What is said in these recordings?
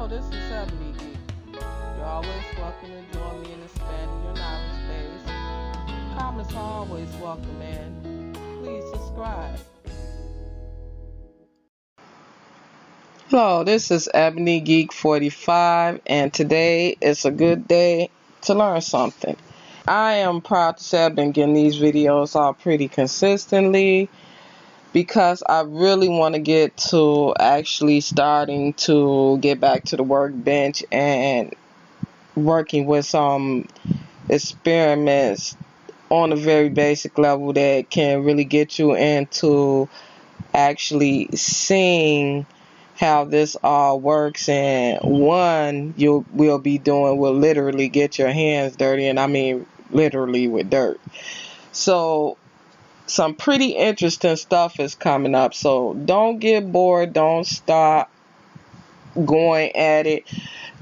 Hello, this is Ebonygeek. You're always welcome to join me in expanding your knowledge base. Comments are always welcome, and please subscribe. Hello, this is Ebonygeek45, and today is a good day to learn something. I am proud to say I've been getting these videos out pretty consistently, because I really want to get to actually starting to get back to the workbench and working with some experiments on a very basic level that can really get you into actually seeing how this all works. And one you will be doing will literally get your hands dirty, and I mean literally with dirt. So some pretty interesting stuff is coming up, so don't get bored, don't stop going at it,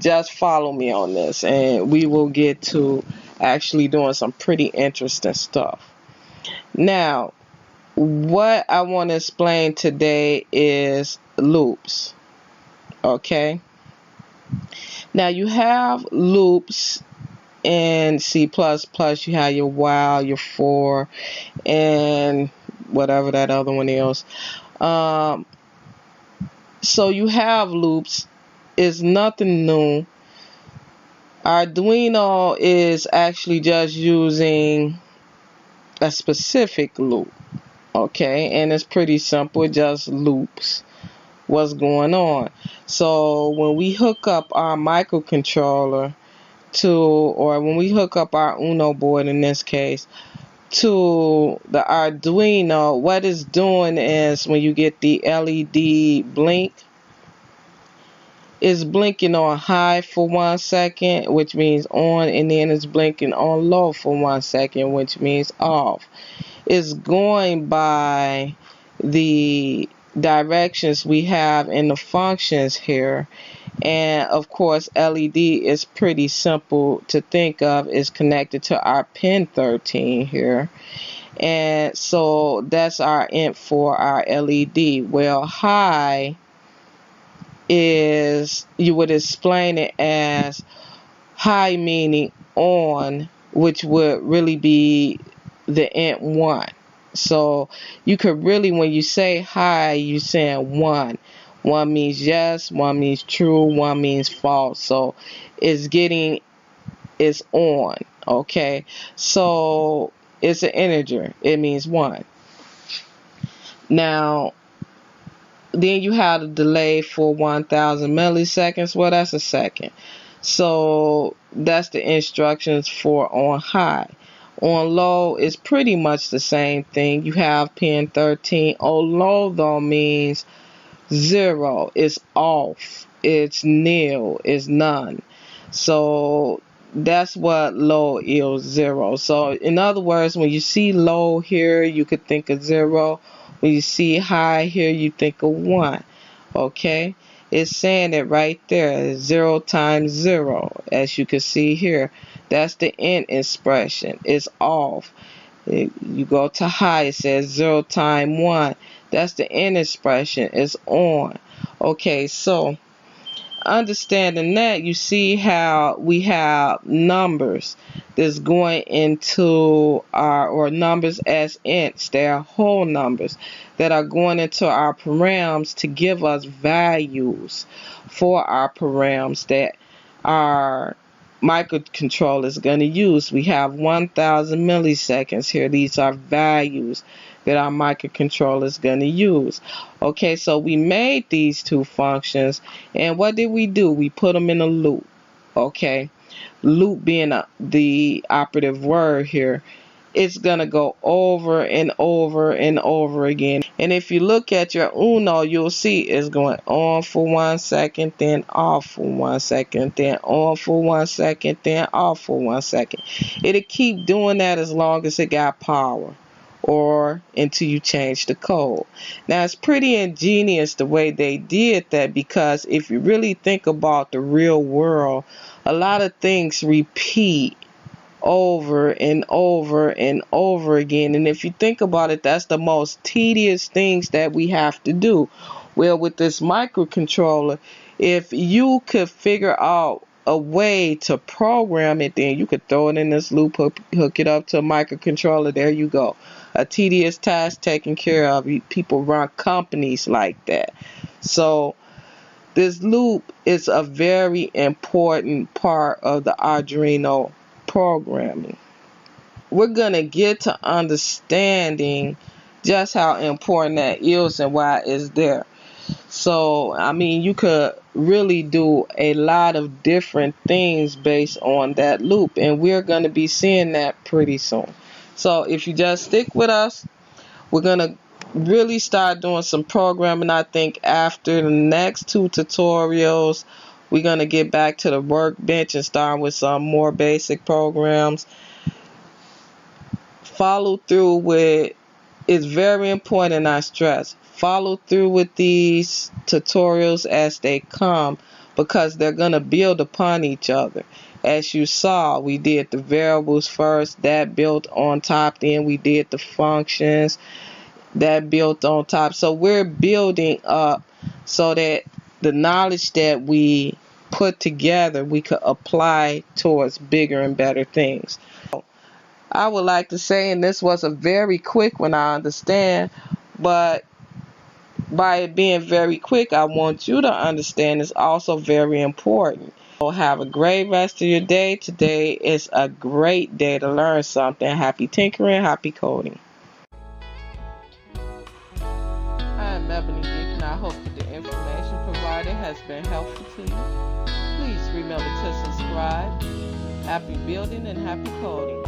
just follow me on this and we will get to actually doing some pretty interesting stuff. Now, what I want to explain today is loops. Okay, now you have loops in C++. You have your while, your for, and whatever that other one is. So you have loops. It's nothing new. Arduino is actually just using a specific loop. Okay, and it's pretty simple. It just loops what's going on. So when we hook up our microcontroller to, or when we hook up our Uno board in this case, to the Arduino, what it's doing is when you get the LED blink, it's blinking on high for 1 second, which means on, and then it's blinking on low for 1 second, which means off. It's going by the directions we have in the functions here. And of course, LED is pretty simple to think of. It's connected to our pin 13 here, and so that's our int for our LED. Well, high is, you would explain it as high meaning on, which would really be the int 1. So you could really, when you say high, you're saying 1. 1 means yes, 1 means true, 1 means false. So it's on. Okay, so it's an integer. It means 1. Now, then you have the delay for 1000 milliseconds. Well, that's a second. So that's the instructions for on high. On low is pretty much the same thing. You have pin 13. On low though means 0. It's off. It's nil. It's none. So that's what low is, 0. So in other words, when you see low here, you could think of 0. When you see high here, you think of 1. Okay, it's saying it right there, 0 times 0, as you can see here. That's the int expression. It's off. You go to high, it says 0 times 1. That's the int expression. It's on. Okay, so understanding that, you see how we have numbers that's going into our, or numbers as ints. They are whole numbers that are going into our params to give us values for our params that our microcontroller is going to use. We have 1000 milliseconds here. These are values that our microcontroller is going to use. Okay, so we made these two functions, and what did we do? We put them in a loop. Okay, loop being the operative word here. It's going to go over and over and over again. And if you look at your Uno, you'll see it's going on for 1 second, then off for 1 second, then on for 1 second, then off for 1 second. It'll keep doing that as long as it got power, or until you change the code. Now, it's pretty ingenious the way they did that, because if you really think about the real world, a lot of things repeat over and over and over again. And if you think about it, that's the most tedious things that we have to do. Well, with this microcontroller, if you could figure out a way to program it, then you could throw it in this loop, hook it up to a microcontroller. There you go. A tedious task taken care of. People run companies like that. So this loop is a very important part of the Arduino programming. We're going to get to understanding just how important that is and why it's there. So, I mean, you could really do a lot of different things based on that loop, and we're going to be seeing that pretty soon. So, if you just stick with us, we're going to really start doing some programming. I think after the next 2 tutorials, we're going to get back to the workbench and start with some more basic programs. Follow through with, it's very important, I stress. Follow through with these tutorials as they come, because they're going to build upon each other. As you saw, we did the variables first, that built on top, then we did the functions, that built on top. So we're building up so that the knowledge that we put together, we could apply towards bigger and better things. I would like to say, and this was a very quick one, I understand, but by it being very quick, I want you to understand it's also very important. So have a great rest of your day. Today is a great day to learn something. Happy tinkering, happy coding. I'm Ebonygeek, and I hope that the information provided has been helpful to you. Please remember to subscribe. Happy building and happy coding.